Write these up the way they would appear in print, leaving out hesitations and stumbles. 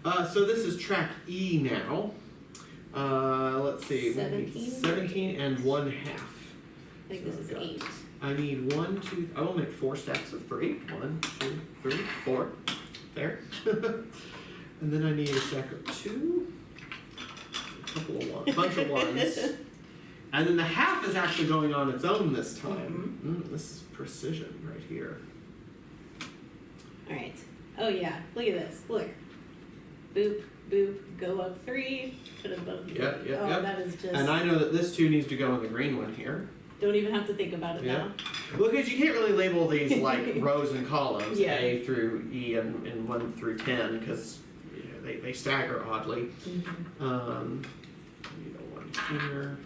So this is track E now. Let's see. 17? 17 and 1/2. I think So this is I've got- 8. I need 1, 2, I will make 4 stacks of 3. 1, 2, 3, 4. There. And then I need a stack of 2. A couple of ones, bunch of ones. And then the half is actually going on its own this time. This is precision right here. Alright. Oh yeah, look at this. Look. Boop, boop, go up 3, put above. Yep, yep, Oh, yep. that is just. And I know that this 2 needs to go in the green one here. Don't even have to think about it now. Well, because you can't really label these like rows and columns, Yeah. A through E and 1 through 10, because they stagger oddly. Mm-hmm. You know, 1 here.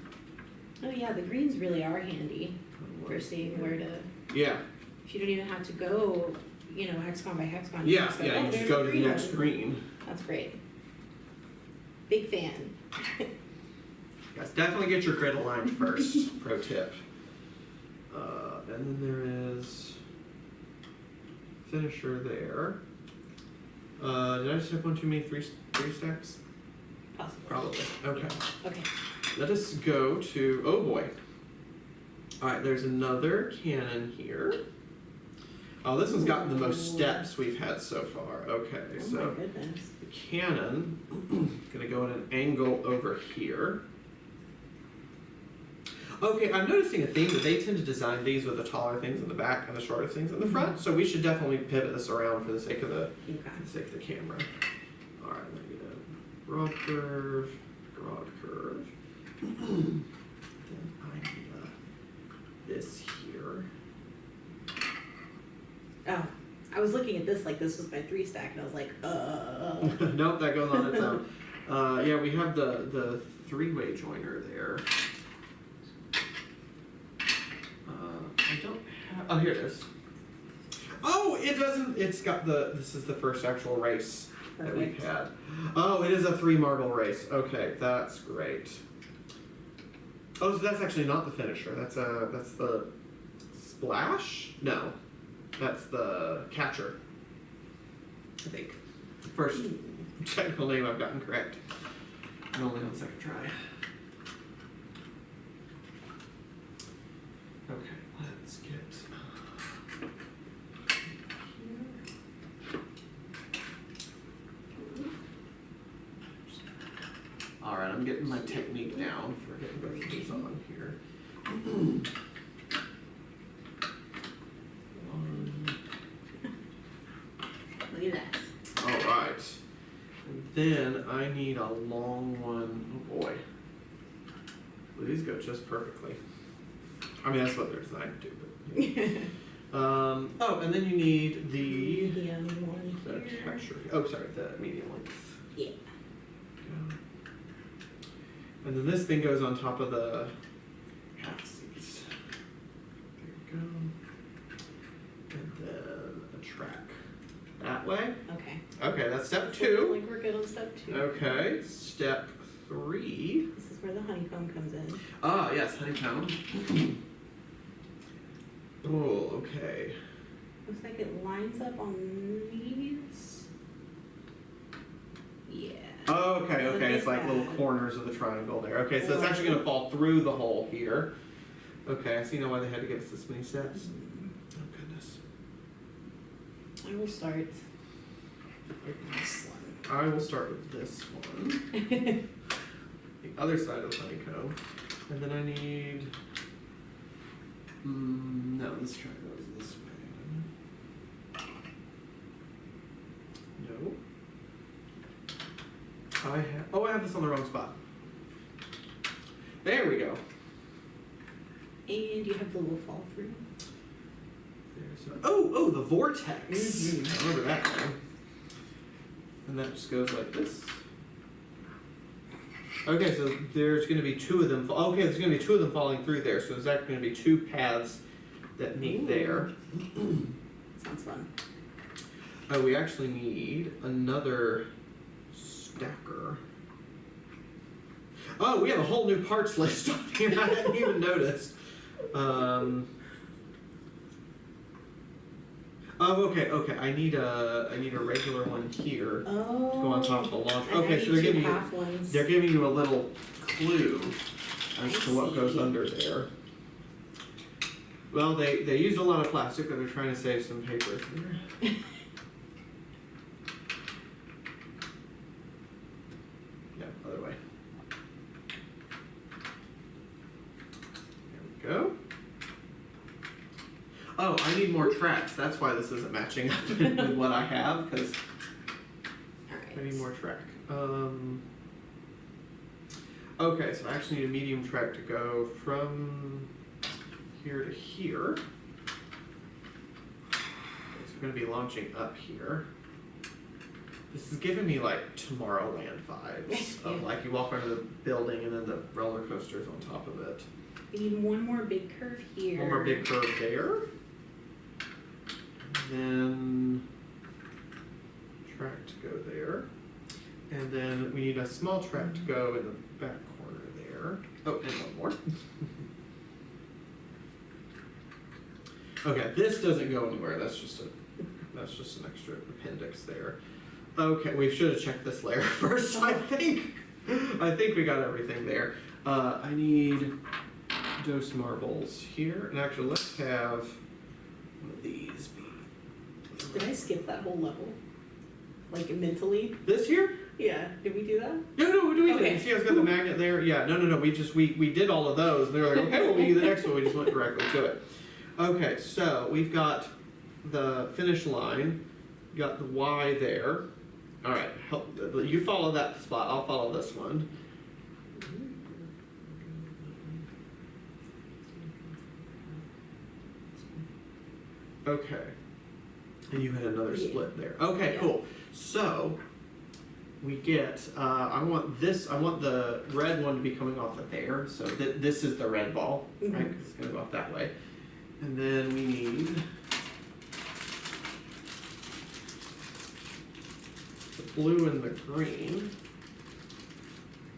Oh yeah, the greens really are handy for seeing where to. Yeah. If you don't even have to go, you know, hexagon by hexagon. Yeah, just go, yeah, oh, you just there's go the to the next one. green. That's great. Big fan. Yes, definitely get your grid aligned first. Pro tip. And then there is finisher there. Did I just have 1 too many 3 stacks? Possible. Probably. Okay. Okay. Let us go to, oh boy. Alright, there's another cannon here. Oh, this one's gotten the most steps we've had so far. Okay, Oh so my goodness. the cannon gonna go at an angle over here. Okay, I'm noticing a theme that they tend to design these with the taller things in the back and the shorter things in the front, so we should definitely pivot this around for the sake of the camera. Alright, I'm gonna get a broad curve. Then I need this here. Oh, I was looking at this like this was my 3 stack, and I was like, Nope, that goes on its own. Yeah, we have the 3-way joiner there. I don't have. Oh, here it is. Oh, it doesn't. It's got the. This is the first actual race that we've had. Oh, it is a 3 marble race. Okay, that's great. Oh, so that's actually not the finisher. That's the splash? No, that's the catcher. I think. First technical name I've gotten correct. And only on the second try. Okay, let's get. Alright, I'm getting my technique down for getting both of these on here. Look at that. Alright. And then I need a long one. Oh boy. Well, these go just perfectly. I mean, that's what they're designed to do, but. Oh, and then you need the. Medium one The here. texture. Oh, sorry, the medium length. Yeah. Go. And then this thing goes on top of the half C's. There you go. And then a track. That way. Okay. Okay, that's step Looks 2. like we're good on step 2. Okay, step 3. This is where the honeycomb comes in. Ah, yes, honeycomb. Oh, okay. Looks like it lines up on these. Yeah. Oh, okay, okay. It's like little Bad. corners of the triangle there. Okay, so it's actually going to fall through the hole here. Okay, I see now why they had to give us this many steps. Oh, goodness. I will start with this one. I will start with this one. The other side of the honeycomb. And then I need. No, this try goes this way. No. I have this on the wrong spot. There we go. And you have the little fall through. Oh, the vortex. Mhm. I remember that one. And that just goes like this. Okay, so there's going to be 2 of them. Okay, there's going to be 2 of them falling through there. So there's actually going to be 2 paths that meet there. Sounds fun. Oh, we actually need another stacker. Oh, we have a whole new parts list on here. I hadn't even noticed. Oh, okay. I need a regular one here. Oh. To go on top of the launch. And I Okay, need so they're two giving you half ones. they're giving you a little clue as I to what goes see. under there. Well, they used a lot of plastic, but they're trying to save some paper here. Yeah, other way. There we go. Oh, I need more tracks. That's why this isn't matching up with what I have, because Alright. I need more track. Okay, so I actually need a medium track to go from here to here. So we're going to be launching up here. This is giving me like Tomorrowland vibes of like you walk under the building and then the roller coaster's on top of it. We need one more big curve here. One more big curve there. And then track to go there. And then we need a small track to go in the back corner there. Oh, and one more. Okay, this doesn't go anywhere. That's just an extra appendix there. Okay, we should have checked this layer first. I think we got everything there. I need dose marbles here, and actually let's have one of these be. Did I skip that whole level? Like mentally? This here? Yeah. Did we do that? No, we Okay. didn't. See, I was got the magnet there. Yeah, no. We did all of those, and they were like, okay, well, we do the next one. We just went directly to it. Okay, so we've got the finish line. You got the Y there. All right, you follow that spot. I'll follow this one. Okay. And you had another split there. Okay, Yeah. cool. So we get, I want the red one to be coming off of there. So this is the red ball, right? 'Cause it's going to go off that way. And then we need the blue and the green.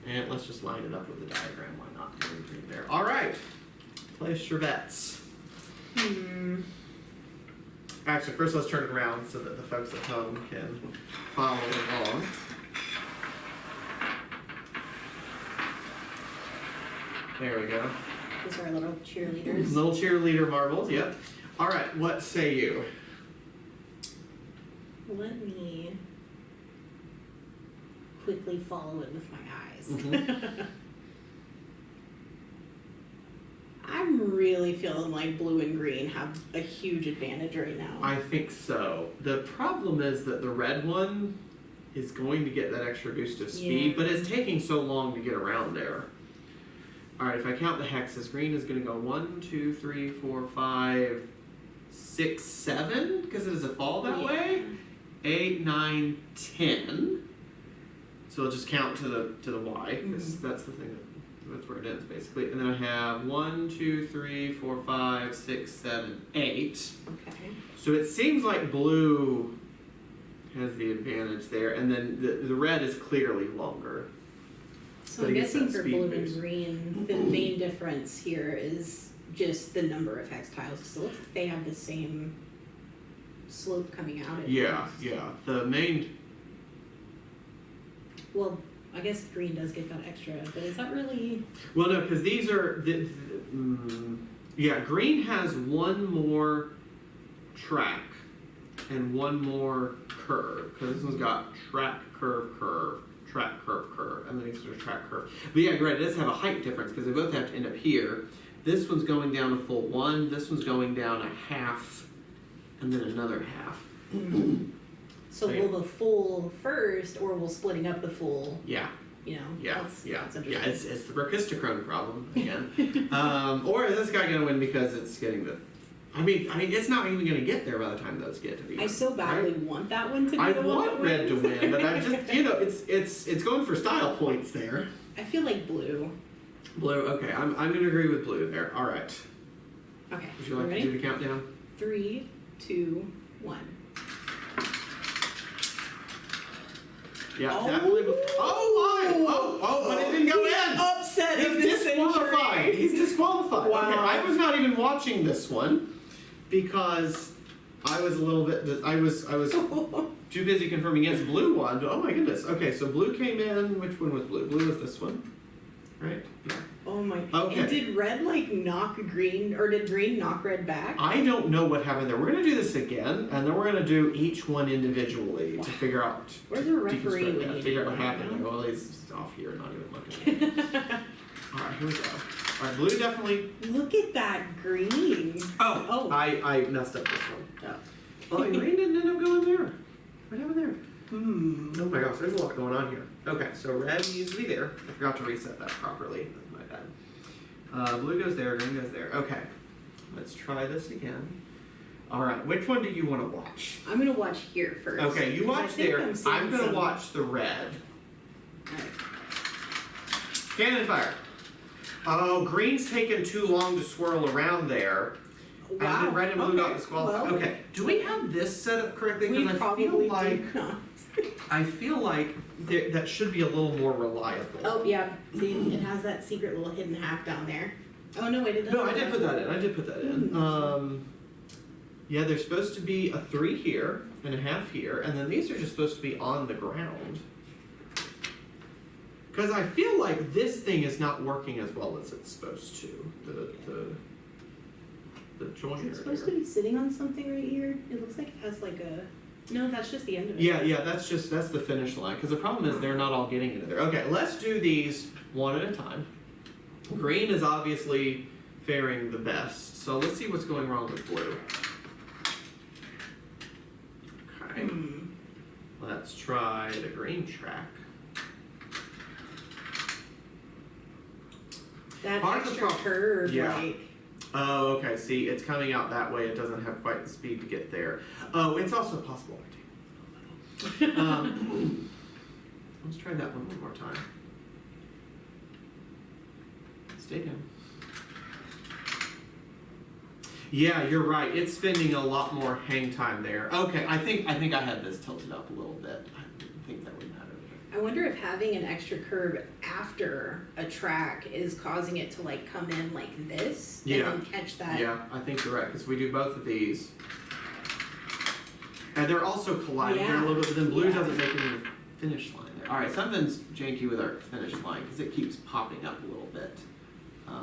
And let's just line it up with the diagram. Why not? Green there. All right. Place your bets. Actually, first let's turn it around so that the folks at home can follow along. There we go. These are our little cheerleaders. Little cheerleader marbles, yep. All right, what say you? Let me quickly follow it with my eyes. Mhm. I'm really feeling like blue and green have a huge advantage right now. I think so. The problem is that the red one is going to get that extra boost of speed, Yeah. but it's taking so long to get around there. All right, if I count the hexes, green is going to go 1, 2, 3, 4, 5, 6, 7, because it is a fall that way. 8, 9, 10. So I'll just count to the Y, because that's the thing that's where it ends basically. And then I have 1, 2, 3, 4, 5, 6, 7, 8. Okay. So it seems like blue has the advantage there, and then the red is clearly longer. So But I'm it gets guessing that for speed blue boost. and green, the main difference here is just the number of hex tiles. So it looks like they have the same slope coming out. At Yeah, first. yeah. The main. Well, I guess green does get that extra, but is that really? Well, no, because these are. Yeah, green has one more track and one more curve, because this one's got track, curve, curve, track, curve, curve, and then these are track, curve. But yeah, great, it does have a height difference, because they both have to end up here. This one's going down a full 1, this one's going down a half, and then another half. So Okay. will the full first, or will splitting up the full? Yeah. You know. Yeah, That's yeah, interesting. yeah. It's the brachistochrome problem again. Or is this guy gonna win because it's getting the? I mean, it's not even gonna get there by the time those get to be. I so badly want that one to be I the one want that red to wins. win, but I just it's going for style points there. I feel like blue. Blue. Okay, I'm gonna agree with blue there. All right. Okay. Would you like to ready? do the countdown? 3, 2, 1. Yeah, Oh. definitely. Oh my! Oh, but it didn't go in. Upset of He's the disqualified. century. He's disqualified. Wow. Okay, I was not even watching this one because I was a little bit, I was too busy confirming yes, blue won, but oh my goodness. Okay, so blue came in, which one was blue? Blue was this one, right? Yeah. Oh my. Okay. And did red like knock green, or did green knock red back? I don't know what happened there. We're gonna do this again, and then we're gonna do each one individually to figure out. Where's the referee deconstruct when that, you figure need out what one, happened. you know? Well, he's off here, not even looking. Alright, here we go. Alright, blue definitely. Look at that green. Oh, I messed up this one. Oh. Oh, and green didn't end up going there. What happened there? Hmm. Oh my gosh, there's a lot going on here. Okay, so red needs to be there. I forgot to reset that properly. My bad. Blue goes there, green goes there. Okay, let's try this again. Alright, which one do you want to watch? I'm gonna watch here first. Okay, you 'cause I watch think there. seeing I'm gonna some- watch the red. Alright. Cannon fire. Oh, green's taken too long to swirl around there. Wow. And then red and blue got okay. disqualified. Well, okay, do we have this set up correctly? we Because I probably feel like do not. that should be a little more reliable. Oh yeah, see, it has that secret little hidden half down there. Oh no, wait, it doesn't. No, I did put that in. I did put that in. Yeah, there's supposed to be a 3 here and a half here, and then these are just supposed to be on the ground. Because I feel like this thing is not working as well as it's supposed to. The joiner. Is it supposed here. to be sitting on something right here? It looks like it has like a. No, that's just the end of it. Yeah, that's the finish line. Because the problem is they're not all getting into there. Okay, let's do these one at a time. Green is obviously faring the best, so let's see what's going wrong with blue. Okay, let's try the green track. That Part of the extra prob- curve, yeah. like. Oh, okay, see, it's coming out that way. It doesn't have quite the speed to get there. Oh, it's also possible. Let's try that one more time. Stay down. Yeah, you're right. It's spending a lot more hang time there. Okay, I think I had this tilted up a little bit. I didn't think that would matter. I wonder if having an extra curve after a track is causing it to like come in like this Yeah. and then catch that. Yeah, I think you're right, because we do both of these. And they're also colliding here a little bit, but then blue Yeah. doesn't make it in the finish line there. Alright, something's janky with our finish line, because it keeps popping up a little bit. I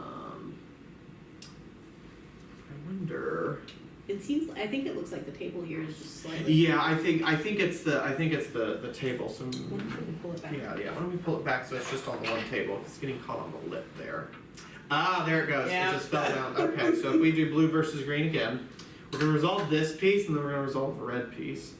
wonder. It seems. I think it looks like the table here is just slightly. Yeah, I think it's the table. So Why don't we pull it back? yeah. Why don't we pull it back so it's just on the one table? It's getting caught on the lip there. Ah, there it goes. Yeah. It just fell down. Okay, so if we do blue versus green again, we're gonna resolve this piece and then we're gonna resolve the red piece.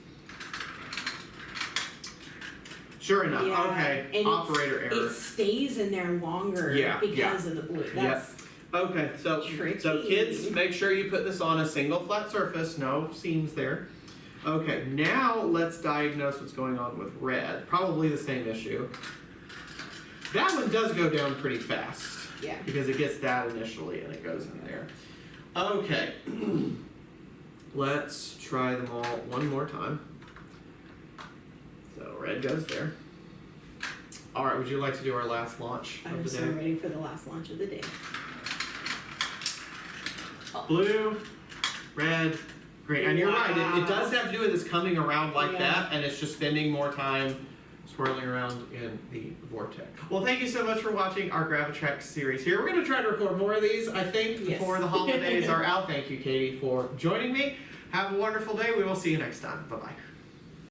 Sure enough. Yeah, Okay. and Operator error. It stays in there longer Yeah, because of the blue. That's Okay, so tricky. kids, make sure you put this on a single flat surface, no seams there. Okay, now let's diagnose what's going on with red. Probably the same issue. That one does go down pretty fast. Yeah. Because it gets that initially and it goes in there. Okay. Let's try them all one more time. So red goes there. Alright, would you like to do our last launch of I'm the so day? ready for the last launch of the day. Blue, red, green. And you're right, it does have to do with this coming around like Yeah. that, and it's just spending more time swirling around in the vortex. Well, thank you so much for watching our Gravitrax series here. We're going to try to record more of these, I think, Yes. before the holidays are out. Thank you, Katie, for joining me. Have a wonderful day. We will see you next time. Bye-bye.